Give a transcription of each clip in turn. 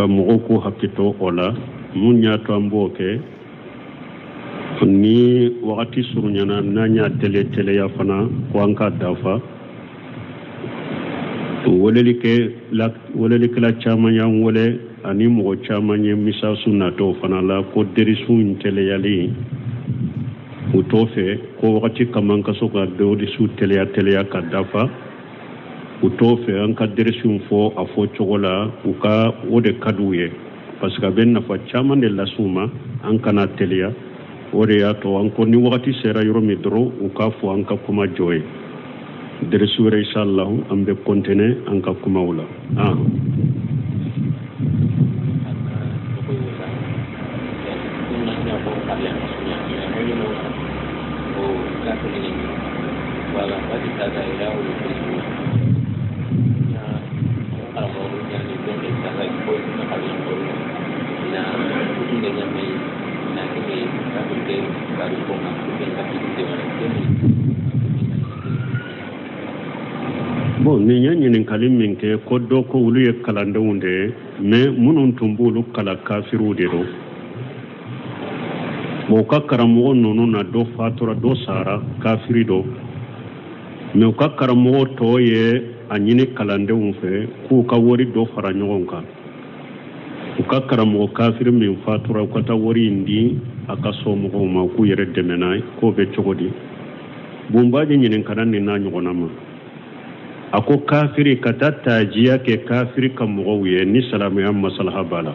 ka mɔgɔw ko hakito o la mun y'a to an b'o kɛ ni wagati surunyana n'an y'a teleya fana ko an ka dafa welelikɛla caman y'an wele ani mɔgɔ caman ye misasu natɔ fana la ko derisu in teleyali u t'o fɛ ko wagati kama an ka so ka derisu teleya ka dafa u t'o fɛ an ka derisu fɔ a fɔ cogo la u ka o de ka d'u ye parce que a bɛ nafa caman de las'u ma an kana teliya o de y'a to an ko ni wagati sera yɔrɔ min dɔrɔn u k'a fɔ an ka kuma jɔ ye derisu wɛrɛ inshallah an bɛ continuer an ka kumaw la bon ni ɲɛ ɲininkali min kɛ ko dɔ ko olu ye kalandenw de ye mais minnu tun b'olu kala kafiriw de don bon u ka karamɔgɔ ninnu na dɔ fatura dɔ sara kafiri don mais u ka karamɔgɔ tɔ ye a ɲini kalandenw fɛ k'u ka wari dɔ fara ɲɔgɔn kan u ka karamɔgɔ kafiri min fatura u ka taa wari in di a ka somɔgɔw ma k'u yɛrɛ dɛmɛ n'a ye k'o bɛ cogo di bon b'a di ɲininkala nin n'a ɲɔgɔnna ma a ko kafiri ka taa taajiya kɛ kafiri ka mɔgɔw ye ni silamɛya masalaha b'a la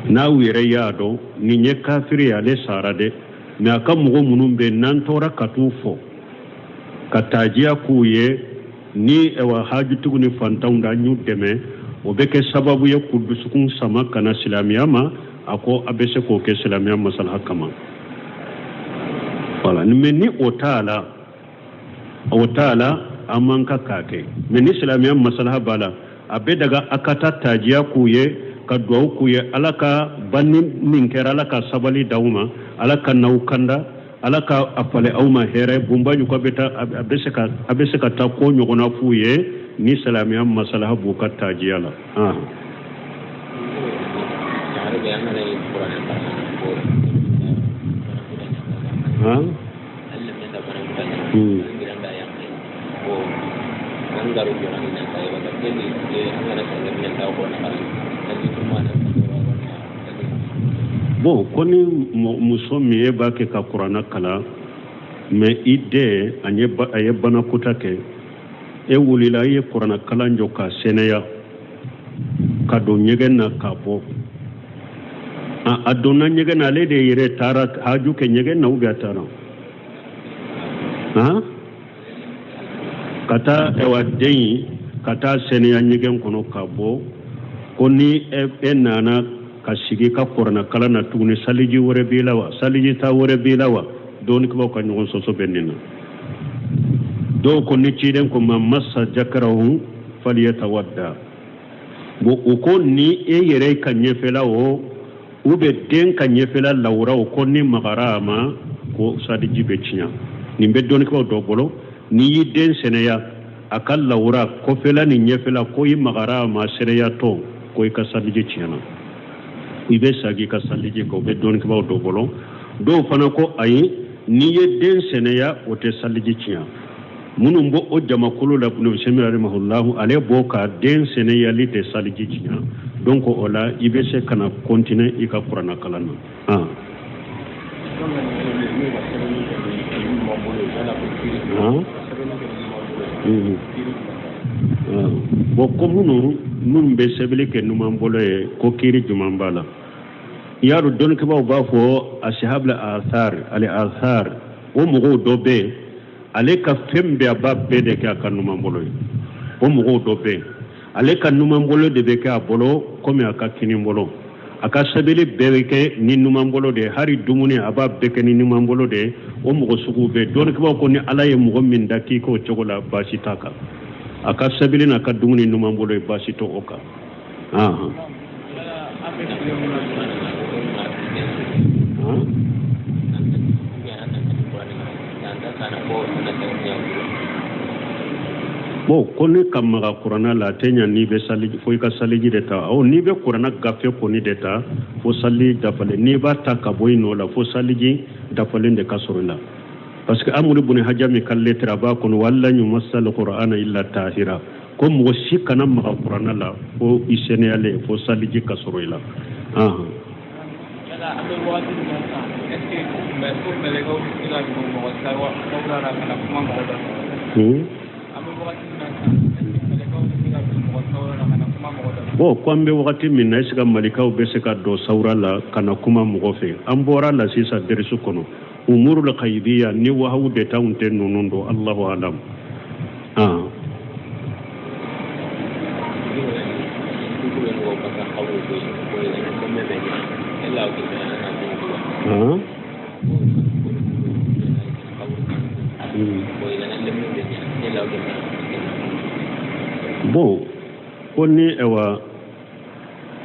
n'aw yɛrɛ y'a dɔn nin ye kafiri ye ale sara dɛ mais a ka mɔgɔ minnu bɛ n'an tora ka t'u fɔ ka taajiya k'u ye ni hajutigiw ni fantanw da an y'u dɛmɛ o bɛ kɛ sababu ye k'u dusukun sama ka na silamɛya ma a ko a bɛ se k'o kɛ silamɛya masalaha kama voilà mais ni o t'a la an man ka k'a kɛ mais ni silamɛya masalaha b'a la a bɛ daga a ka taa taajiya k'u ye ka duwawu k'u ye ala ka banni min kɛra ala ka sabali d'aw ma ala ka n'aw kanda ala ka a fale aw ma hɛrɛ bunbaju ko a bɛ se ka taa ko ɲɔgɔnna f'u ye ni silamɛya masalaha b'u ka taajiya la bon ko ni muso min e b'a kɛ ka kuranna kalan mais i den a ye banakota kɛ e wulila i ye kuranna kalan jɔ ka sɛnɛya ka don ɲɛgɛn na ka bɔ a donna ɲɛgɛn na ale de yɛrɛ taara haju kɛ ɲɛgɛn na ou bien a taara ka taa den ka taa sɛnɛya ɲɛgɛn kɔnɔ ka bɔ ko ni e nana ka sigi ka kuranna kalan na tuguni saliji wɛrɛ b'i la wa saliji ta wɛrɛ b'i la wa dɔɔnikibaw ka ɲɔgɔn sɔsɔ bɛ nin na dɔw ko ni ciden ko ma masa jakarahu faliyatawadda bon u ko ni e yɛrɛ ka ɲɛfɛla o u bɛ den ka ɲɛfɛla lawura o ko ni magara a ma ko saliji bɛ tiɲɛ nin bɛ dɔɔnikibaw dɔ bolo ni y'i den sɛnɛya a ka lawura kɔfɛla ni ɲɛfɛla ko i magara a ma sɛnɛyatɔ ko i ka saliji tiɲɛna i bɛ sagi ka saliji kɛ o bɛ dɔɔnikibaw dɔ bolo dɔw fana ko ayi n'i ye den sɛnɛya o tɛ saliji tiɲɛ minnu bɔ o jamakulu la ibn Usaymin rahimahullahu ale b'o ka den sɛnɛyali tɛ saliji tiɲɛ donc o la i bɛ se ka na continuer i ka kuranna kalan na bon ko minnu bɛ sɛbɛnni kɛ numan bolo ye ko kiiri juman b'a la i y'a dɔn dɔnnikibaw b'a fɔ ashabul athar o mɔgɔw dɔ bɛ yen ale ka fɛn bɛɛ a b'a bɛɛ de kɛ a ka numan bolo ye o mɔgɔw dɔ bɛ yen ale ka numan bolo de bɛ kɛ a bolo komi a ka kini bolo a ka sɛbɛnni bɛɛ bɛ kɛ ni numan bolo de ye hali dumuni a b'a bɛɛ kɛ ni numan bolo de ye o mɔgɔ sugu bɛ yen dɔnnikibaw ko ni ala ye mɔgɔ min da k'i k'o cogo la baasi t'a kan a ka sɛbɛnni n'a ka dumuni numan bolo ye baasi t'o kan Bon koni kamma qur'ana la tenya ni be saliji fo ka saliji de ta o ni be qur'ana gafe ko ni de ta fo salli dafale ni ba ta ka boyno la fo saliji dafale de kasurula parce que amul ibn hajami kalle traba kon walla ñu masal qur'ana illa tahira comme wasi kana ma qur'ana la fo isene ale fo saliji kasurula ah yala amé wadi na est ce que mais pour me les gars qui la mo sa wa ko la kana kuma mo da bon kwambe wakati min na isika malikaw be se ka do sawra la kana kuma mɔgɔ fɛ an bɔra la sisan derisu kɔnɔ umuru la khaybiya ni wahaw de taun te nunun do Allahu alam bon koni ewa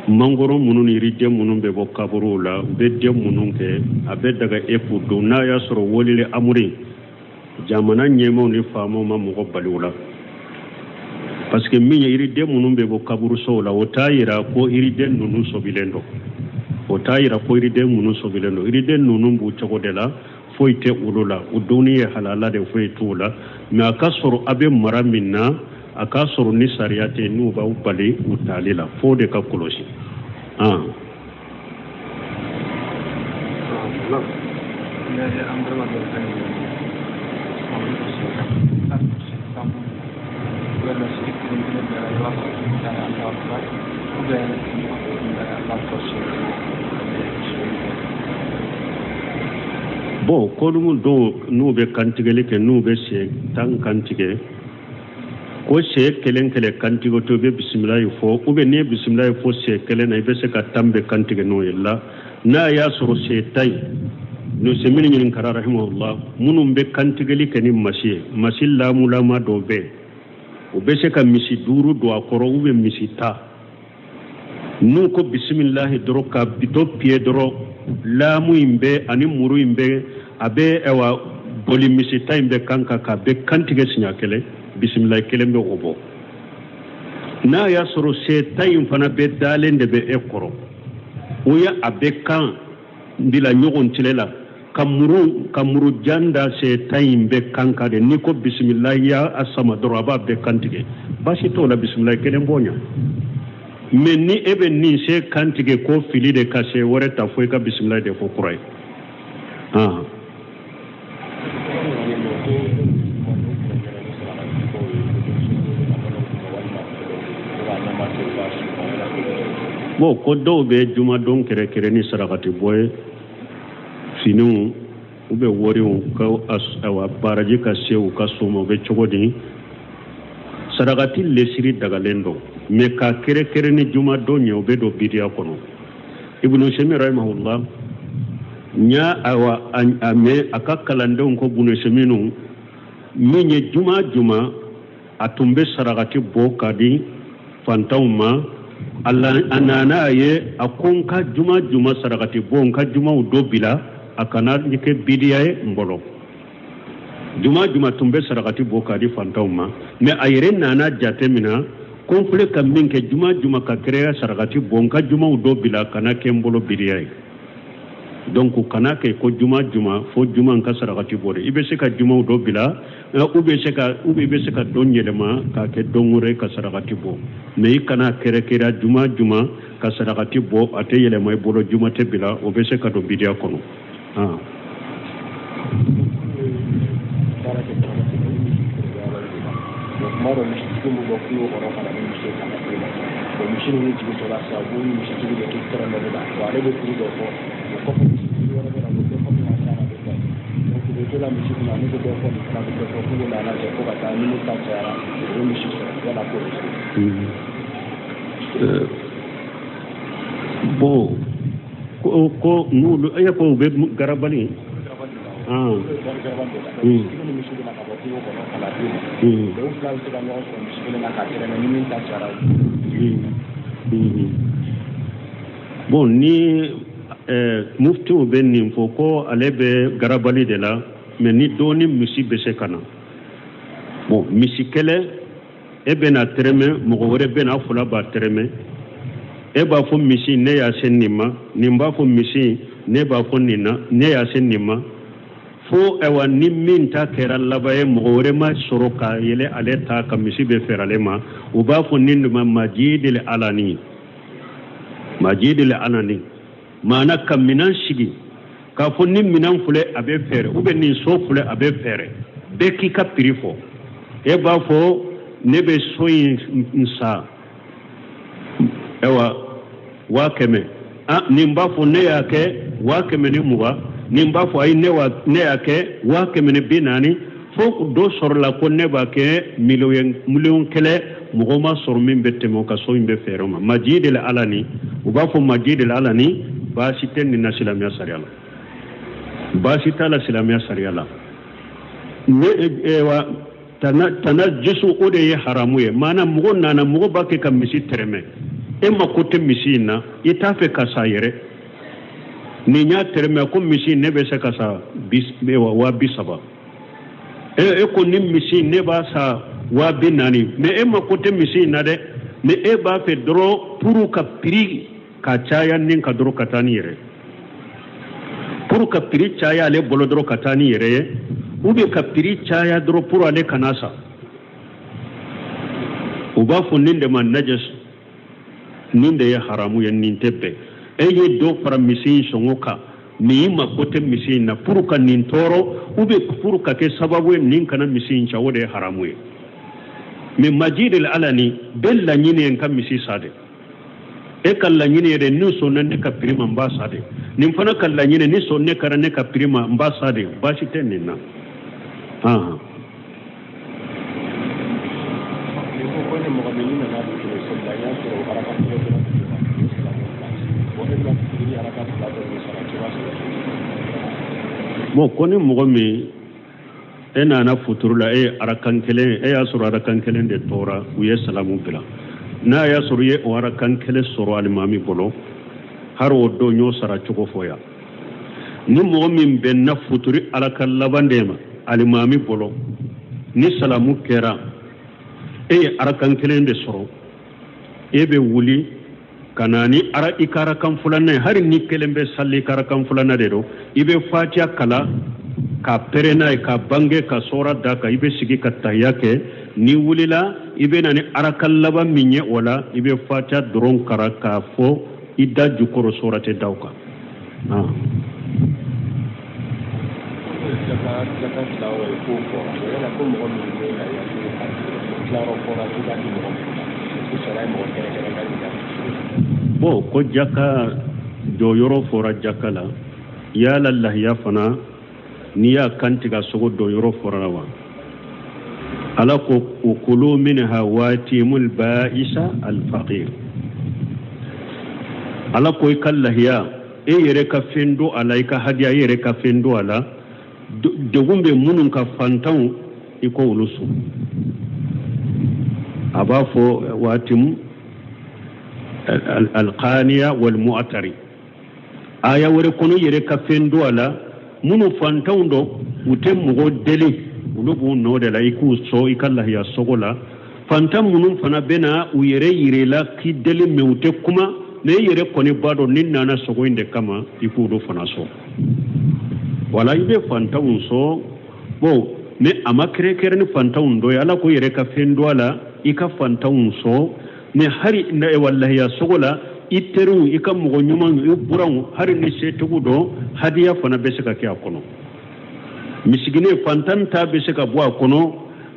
mangoro munun iride munun be bo kaburu la be de munun ke abe daga epu do na ya soro wolile amuri jamana nyemo ni famo ma mo balula parce que minya iride munun be bo kaburu so la otayira ko iride nunu so bilendo otayira ko iride munun so bilendo iride nunu bu chogo de la foite ulula uduni halala de foitula mais akasoro abe maraminna aka soro ni sariyate nu ba ubali utalila fo de ka kolosi bon ko dum do nu be kantigele ke nu be se tan kantige ko se kelen kantigo to be bismillah fo ube ne bismillah fo se kelen ay be se ka tambe kantige no yalla na ya soro se tay no se min nyin kara rahimahullah munum be kantigeli keni masil la mulama do be o be se ka misi duru do akoro ube misi ta nu ko bismillah doro ka bito pie doro lamu imbe ani muru imbe abe ewa boli misi ta imbe kanka ka be kantige sinya kele bismillah kelembe obo na ya soro se tayin fana be dalende be ekoro oya abekan bila nyogon tilela kamuru janda se tayin be kanka de niko bismillah ya asama doraba be kantige basi to la bismillah kelembonya men ni ebe ni se kantige ko fili de kase wore ta foi ka bismillah de fo kurai bon ko do be juma don kere ni sarakati boy sinu ube wori ka awa baraji ka sew ka somo be chogodi sarakati lesiri daga lendo me ka kere ni juma don nyo be do bidia kono ibnu shami rahimahullah nya awa ame akakalande ko bunu sheminu minye juma atumbe sarakati bo kadi fantauma Allah anana ye akon ka juma sarakati bon ka juma do bila akana nyike bidiyae mbolo juma tumbe sarakati bo kadi fantauma me ayre nana jatemina komple kaminke juma ka kreya sarakati bon ka juma do bila kana ke mbolo bidiyae donc kana ke ko juma fo juma ka sarakati bore ibe se ka juma do bila ube se ka don yelema ka ke dongure ka sarakati bo me kana kere juma ka sarakati bo ate yelema bolo juma te bila ube se ka do bidia kono maro mshitumu bokuo kono kana mshitumu ko mshinu ni jibu tola sabu ni mshitumu de kitara na da wa lebe kuri do ko ko mshitumu wala na ko ko na sana de ko ko tola mshitumu na ko ko na ko ko na na ko ka ni ni ta tsara ko mshitumu wala ko bo ko nulu aya ko be garabali bon ni mufti o ben nin fo ko ale be garabali de la mais ni doni misi be se kana bon misi kele e bena tereme mogo wore bena fula ba tereme e ba fo misi ne ya sen nima nimba fo misi ne ba fo nina ne ya sen nima fo ewa ni min ta kera labaye mogo wore ma soroka yele ale ta ka misi be ferale ma u ba fo ninduma majidil alani mana kam minan shigi ka fo ni minan fule abe fere ube ni so fule abe fere be ki ka pirifo e ba fo ne be soyin nsa ewa wa keme nimba fo ne yake wa keme ni muwa nimba fo ay ne yake wa keme ni binani fo do sorla ko ne ba ke million kele mugoma sor min bette mo ka so imbe fere ma majidil alani uba fo majidil alani ba siten ni nasilamiya sariyala ba sitala silamiya sariyala ne ewa tana jisu ode ye haramu ye mana mugo nana mugo bake ka misi tereme e ma kote misi na ita fe kasa yere ni nya tereme ko misi ne be se kasa wa bisaba e ko ni misi ne ba sa wa binani me e ma kote misi na de me e ba fe dro puru ka pri ka chaya nin ka dro katani yere puru ka pri chaya le bolo dro katani yere ube ka pri chaya dro puru ale kanasa uba fo ninde man najas ninde ya haramu ya nintebe eye do para misi songoka ni ma kote misi na puru ka nintoro ube puru ka ke sababu nin kana misi cha wode haramu ye me majidil alani bella nyine en kam misi sade e kala nyine de nu so nan ka prima mbasade nim fana kala nyine ni so ne karane ka prima mbasade bashi tenina mo koni mogo mi e nana futurula e arakan kelen e ya soro arakan kelen de tora u ye salamu bila na ya soro ye o arakan kelen soro alimami bolo har o do nyo sara cogo foya ni mogo min be na futuri arakan labandema alimami bolo ni salamu kera e arakan kelen de soro e be wuli kanani ara ikara kan fulana har ni kelembe salli kara kan fulana de do ibe fatiha kala ka perena ka bange ka sora da ka ibe sigi ka tayake ni wulila ibe nani ara kallaba minye wala ibe fatiha dron kara ka fo idda jukoro sorate dawka bo ko jaka do yoro fora jakala ya lallah ya fana ni ya kantiga sogo do yoro fora wa ala ko ukulu minha watimul ba'isa al faqir ala ko kallahiya e yere ka fendo alaika hadiya yere ka fendo ala de gumbe munun ka fantan iko ulusu abafo watim القانية والمؤتري آية وركونو يريكا فندو على منو فانتون دو وتم مغو دلي ولبو نود لا يكو سو إكالله يا سوغولا فانتام منو فنا بنا ويري يريلا كي دلي ميوتكما ne yere koni bado ninna na sogo inde kama ikudo fana so wala ibe fantawun so bo ne amakre kere ni fantawun do yala ko yere ka fendo ala ika fantawun so ne hari na e wallahi ya sogola iteru ikam mo nyuma buran hari ni se tugudo hadiya fana beseka ke akono misigine fantanta beseka bo akono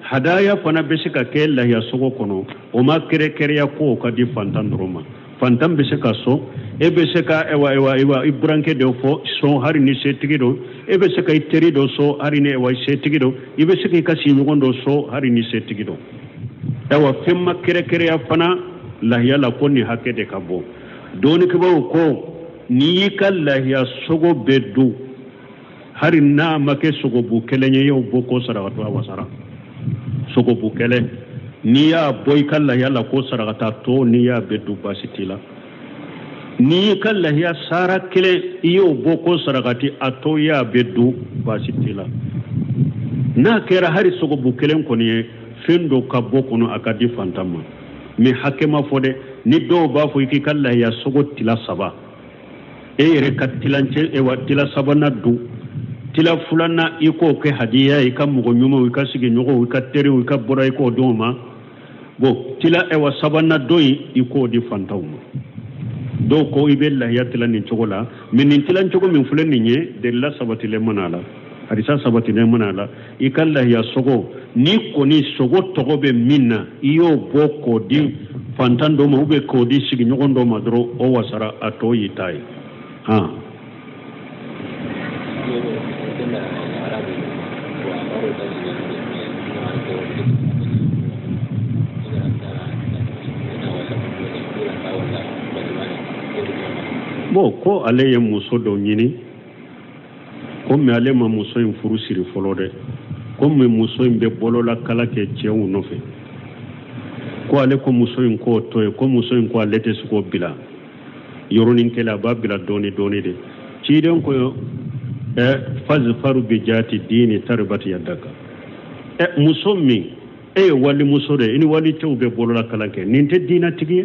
hadaya fana beseka ke la ya sogo kono o ma kere kere ya ko ka di fantan roma fantam beseka so e beseka ewa ibranke de fo so hari ni se tigido e beseka iteri do so hari ne wa se tigido e beseka ka si ngondo so hari ni se tigido ewa femma kere kere ya fana lahiya la konni hakke de kabo doni ko ko ni kal lahiya sogo beddu hari na make sogo bu kelenye yo boko sarawatu wasara sogo bu kele ni ya boy kal lahiya la ko sarawata to ni ya beddu basitila ni kal lahiya sara kele yo boko sarawati ato ya beddu basitila na kera hari sogo bu kelen ko ni fendo ka bokono akadi fantama mi hakema fode ni do ba fo iki kala ya sogo tila saba ere katilanche e watila saba na du tila fulana iko ke hadiya ika mugo nyuma wika sigi nyogo wika tere wika bora iko doma bo tila e wa saba na doi iko di fantama do ko ibella ya tila ni chogola min tila chogo min fulani nye de la sabatile manala hadisa sabatile manala ikalla ya sogo ni koni sogo togobe minna iyo boko di fantando ma ube ko di sigi nyogondo madro o wasara ato yitai ha bo ko ale ye muso do nyini ko me ale ma muso in furu siri folo de ko me muso in be bolola kala ke cewu no fe ko ale ko muso in ko to ko muso in ko ale te ko bila yoronin kala ba bila doni de ci den ko fazfaru bi jati dini tarbati yadaka muso mi wali muso de ini wali cewu be bolola kala ke ninte dina tigi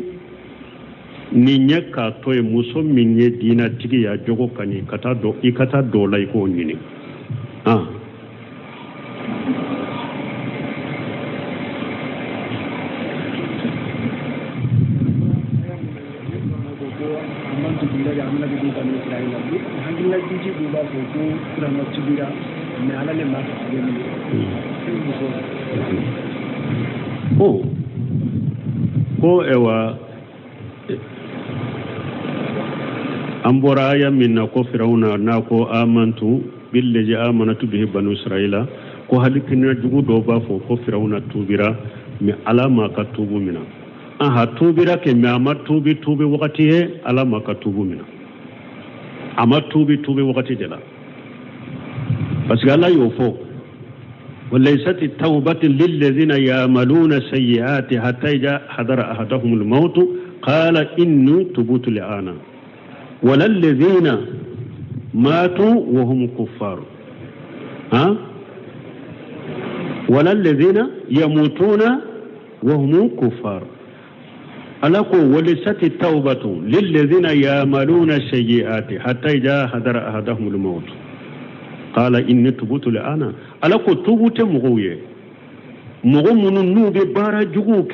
ni nyaka toye muso minye dina tigi ya jogo kani ikata do la iko nyini ko ewa ambora ya minna ko firawna na ko amantu billazi amanatu bihi banu israila ko halikina jugu do ba fo ko firawna tubira mi alama ka tubu mina aha tubira ke mi ama tubi wakati he alama ka tubu mina ama tubi wakati de la parce que Allah yofo وليست التوبة للذين يعملون سيئات حتى إذا حضر أحدهم الموت قال إني تبت الآن ولا الذين ماتوا وهم كفار ولا الذين يموتون وهم كفار ألقوا وليست التوبة للذين يعملون سيئات حتى إذا حضر أحدهم الموت قال إني تبت الآن ألقوا تبت مغوية مغمون نوب بارا جوك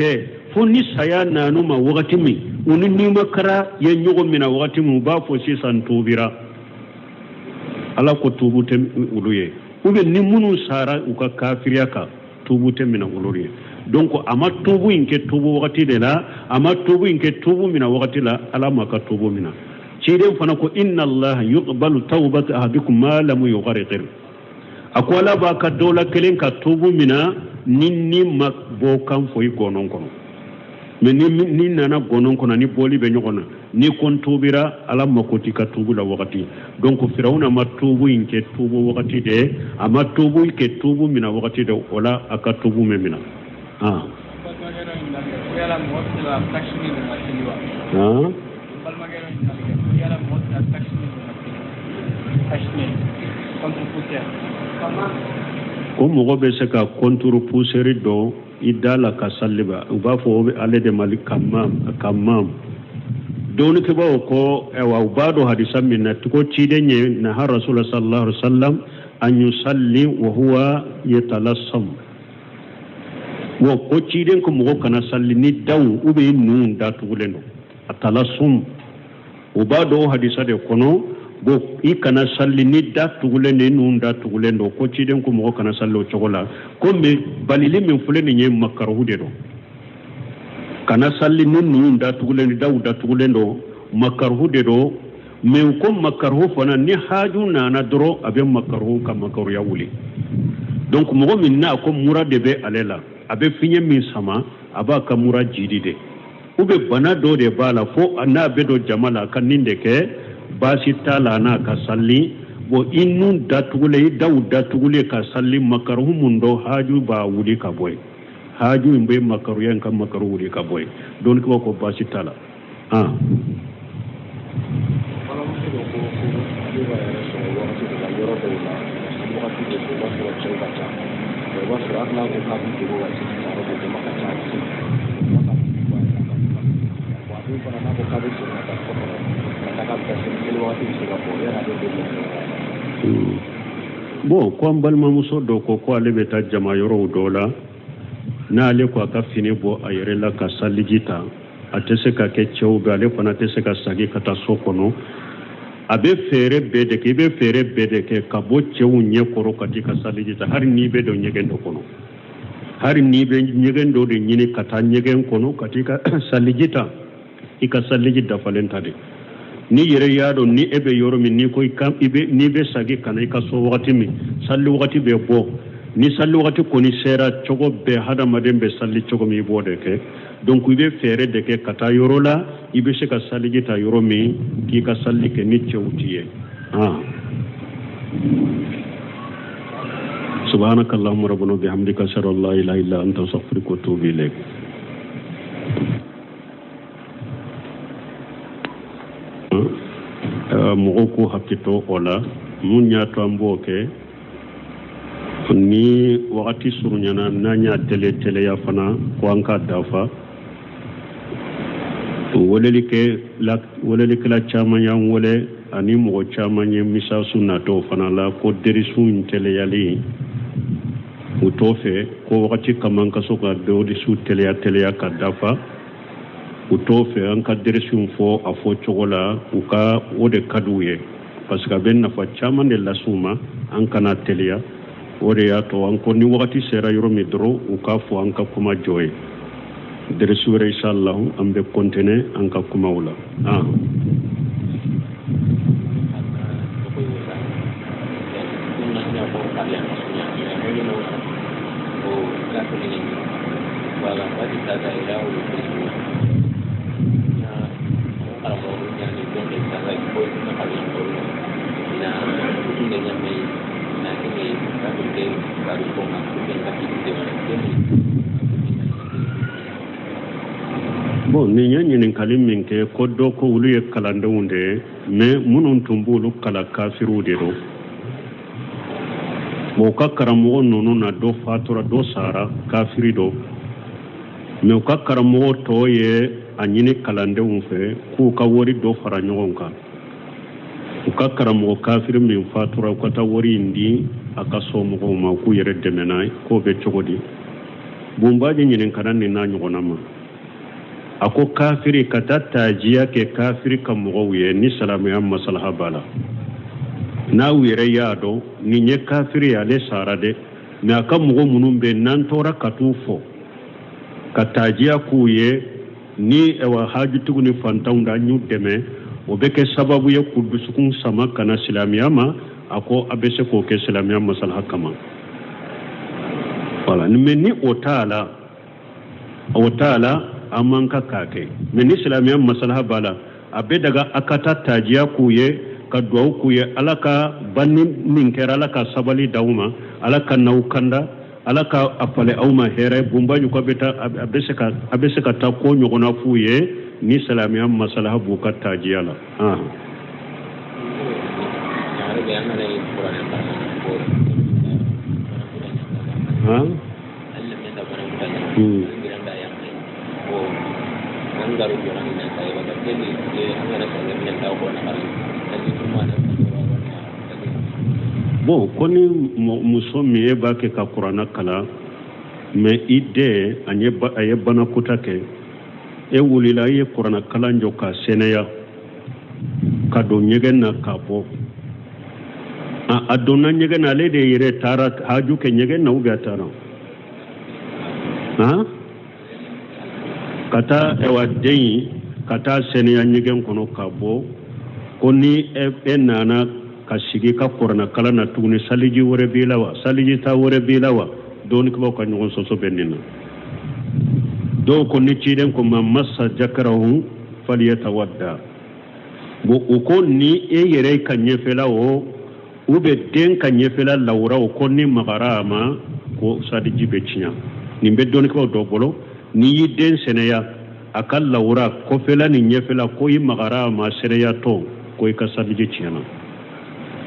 فني سيانا نما وغتمي unini makara ya nyogo mina wakati mubafo sisan tubira ala ko tubute uluye ube ni munu sara uka kafiriaka tubute mina uluye donc ama tubu inke tubu wakati de la ama tubu inke tubu mina wakati la ala maka tubu mina chide fana ko inna allah yuqbalu tawbata ahadikum ma lam yugharqir akwala ba ka dola kelen ka tubu mina ninni makbo kan foyi gonon kono mais ni nana gonon kono ni boli be nyogona ni kon tubira ala makoti ka tubu la wakati donc firawna ma tubu inke tubu wakati de ama tubu inke tubu mina wakati de wala aka tubu memina ko mogo be se ka contour pousser do idala ka salliba uba fo be ale de malik kamam doni ke bawo ko wa ubado hadisa minna ko cidenye na har rasul sallallahu alaihi wasallam an yusalli wa huwa yatalassam wo ko ciden ko mogo kana salli ni daw ube nun da tugulendo atalassum ubado hadisa de kono bo ikana salli ni da tugulende nun da tugulendo ko ciden ko mogo kana sallo chogola ko me balili min fuleni nye makaruhu de do kana salli nun da tugulende da tugulendo makaruhu de do me ko makaruhu fana ni haju na doro abe makaruhu ka makaru ya wuli donc mogo min na ko murade be alela abe finye min sama aba ka mura jidide ube bana do de bala fo na be do jamala kan ninde ke basi tala na ka salli bo innun datugule datugule ka salli makaruhu mundo haju ba wuli ka boy haju imbe makaru yan kan makaru wuli ka boy don ko basi tala Bon, ko an balimamuso dɔ ko ale bɛ taa jama yɔrɔw dɔ la n'ale ko a ka fini bɔ a yɛrɛ la ka saliji ta a tɛ se ka kɛ cɛw bɛ ale fana tɛ se ka sagi ka taa so kɔnɔ a bɛ fɛɛrɛ bɛɛ de kɛ i bɛ fɛɛrɛ bɛɛ de kɛ ka bɔ cɛw ɲɛkɔrɔ ka di ka saliji ta hali n'i bɛ don ɲɛgɛn dɔ kɔnɔ hali n'i bɛ ɲɛgɛn dɔ de ɲini ka taa ɲɛgɛn kɔnɔ ka di ka saliji ta i ka saliji dafalen ta de ni yɛrɛ y'a dɔn ni e bɛ yɔrɔ min n'i ko n'i bɛ sagi ka na i ka so wagati min sali wagati bɛ bɔ ni sali wagati kɔni sera cogo bɛɛ hadamaden bɛ sali cogo min i b'o de kɛ donc i bɛ fɛɛrɛ de kɛ ka taa yɔrɔ la i bɛ se ka saliji ta yɔrɔ min k'i ka sali kɛ ni cɛw t'i ye سبحانك اللهم ربنا وبحمدك اشهد ان لا اله الا انت استغفرك واتوب اليك mɔgɔw ko hakito o la mun y'a to an b'o kɛ ni wagati surunyana n'an y'a teleya fana ko an ka dafa welelikɛla caman y'an wele ani mɔgɔ caman ye misasu natɔ fana la ko derisu in teleyali u t'o fɛ ko wagati kama ka so ka derisu teleya ka dafa u t'o fɛ an ka derisu fɔ a fɔ cogo la u ka o de ka d'u ye parce que a bɛ nafa caman de las'u ma an kana teliya o de y'a to an ko ni wagati sera yɔrɔ min dɔrɔn u k'a fɔ an ka kuma jɔ ye derisu wɛrɛ inshallah an bɛ continuer an ka kumaw la bon ni ɲɛ ɲininkali min kɛ ko dɔ ko olu ye kalandenw de mais minnu tun b'olu kala kafiriw de don bon u ka karamɔgɔ ninnu na dɔ fatura dɔ sara kafiri don mais u ka karamɔgɔ tɔ ye a ɲini kalandenw fɛ k'u ka wari dɔ fara ɲɔgɔn kan u ka karamɔgɔ kafiri min fatura u ka taa wari in di a ka somɔgɔw ma k'u yɛrɛ dɛmɛ n'a ye k'o bɛ cogo di bon b'a ɲininkana nin n'a ɲɔgɔnna ma a ko kafiri ka taa taajiya kɛ kafiri ka mɔgɔw ye ni silamɛya masalaha b'a la n'aw yɛrɛ y'a dɔn nin ye kafiri ye ale sara dɛ mais a ka mɔgɔ minnu bɛ n'an tora ka t'u fɔ ka taajiya k'u ye ni hajitigiw ni fantanw da an y'u dɛmɛ o bɛ kɛ sababu ye k'u dusukun sama ka na silamɛya ma a ko a bɛ se k'o kɛ silamɛya masalaha kama voilà mais ni o t'a la an man ka k'a kɛ mais ni silamɛya masalaha b'a la a bɛ daga a ka taa taajiya k'u ye ka duwawu k'u ye ala ka banni min kɛra ala ka sabali d'aw ma ala ka n'aw kanda ala ka a fale aw ma hɛrɛ bunbaju ko a bɛ se ka taa ko ɲɔgɔnna f'u ye ni silamɛya masalaha b'u ka taajiya la bon ko ni muso min e b'a kɛ ka kuranna kala mais i den a ye banakota kɛ e wulila i ye kuranna kalan jɔ ka sɛnɛya ka don ɲɛgɛn na ka bɔ a donna ɲɛgɛn na ale de yɛrɛ taara haju kɛ ɲɛgɛn na ou bien a taara ka taa den ka taa sɛnɛya ɲɛgɛn kɔnɔ ka bɔ ko ni e nana ka sigi ka kuranna kalan na tuguni saliji wɛrɛ b'i la wa saliji ta wɛrɛ b'i la wa dɔɔnikɛlaw ka ɲɔgɔn sɔsɔ bɛ nin na dɔw ko ni ciden ko man massa jakarahu falyatawadda bon u ko ni e yɛrɛ ka ɲɛfɛla o ou bien den ka ɲɛfɛla lawura o ko ni magara a ma ko saliji bɛ tiɲɛ nin bɛ dɔɔnikɛlaw dɔ bolo ni y'i den sɛnɛya a ka lawura kɔfɛla ni ɲɛfɛla ko i magara a ma sɛnɛyatɔ ko i ka saliji tiɲɛna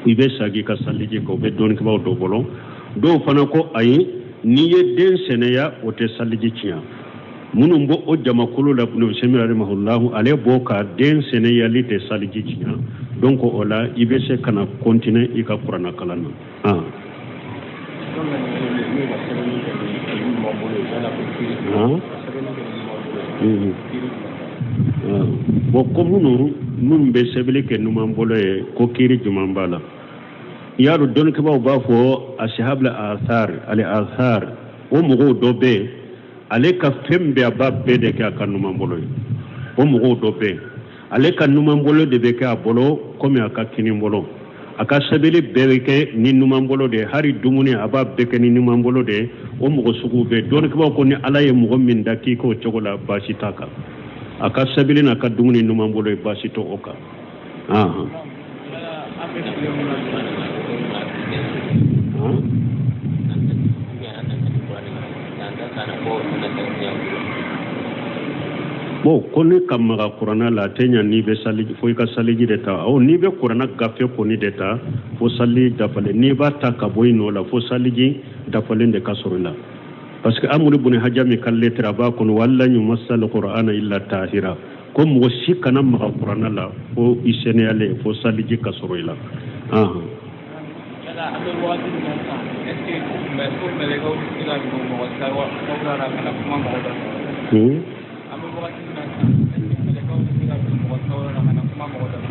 i bɛ sagi ka saliji kɛ o bɛ dɔɔnikɛlaw dɔ bolo dɔw fana ko ayi ni ye den seneya o tɛ saliji tiɲa minnu bɔ o jamakulu la Ibn Usaymin rahimahullahu ale bɔ ka den seneyali tɛ saliji tiɲa donc o la i bɛ se kana continuer i ka kuranna kalan na bon ko minnu bɛ sɛbɛnni kɛ numan bolo ye ko kiiri juman b'a la i y'a dɔn dɔnnikɛbaw b'a fɔ ashabul athar al-athar o mɔgɔw dɔ bɛ yen ale ka fɛn bɛɛ a b'a bɛɛ de kɛ a ka numan bolo ye o mɔgɔw dɔ bɛ yen ale ka numan bolo de bɛ kɛ a bolo komi a ka kini bolo a ka sɛbɛnni bɛɛ bɛ kɛ ni numan bolo de ye hali dumuni a b'a bɛɛ kɛ ni numan bolo de ye o mɔgɔ sugu bɛ yen dɔnnikɛbaw ko ni ala ye mɔgɔ min da k'i k'o cogo la baasi t'a kan a ka sɛbɛnni n'a ka dumuni numan bolo ye baasi t'o kan bon ko ne ka maga kuranna la a tɛ ɲa n'i bɛ saliji fo i ka saliji de ta n'i bɛ kuranna gafe kɔni de ta fo saliji dafalen n'i b'a ta ka bɔ i nɔ la fo saliji dafalen de ka sɔrɔ i la parce que Amr ibn Hajam ka lettre a b'a kɔnɔ walla yumassal qur'ana illa tahira ko mɔgɔ si kana maga kuranna la fo i seneyalen fo saliji ka sɔrɔ i la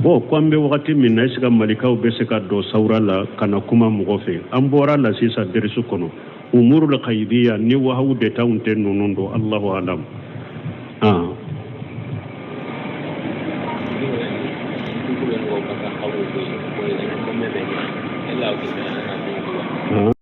bon ko an bɛ wagati min na est-ce que malikaw bɛ se ka don sawura la ka na kuma mɔgɔ fɛ an bɔra la sisan derisu kɔnɔ umurul ghaibiya ni wahaw de t'anw tɛ ninnu don Allahu alam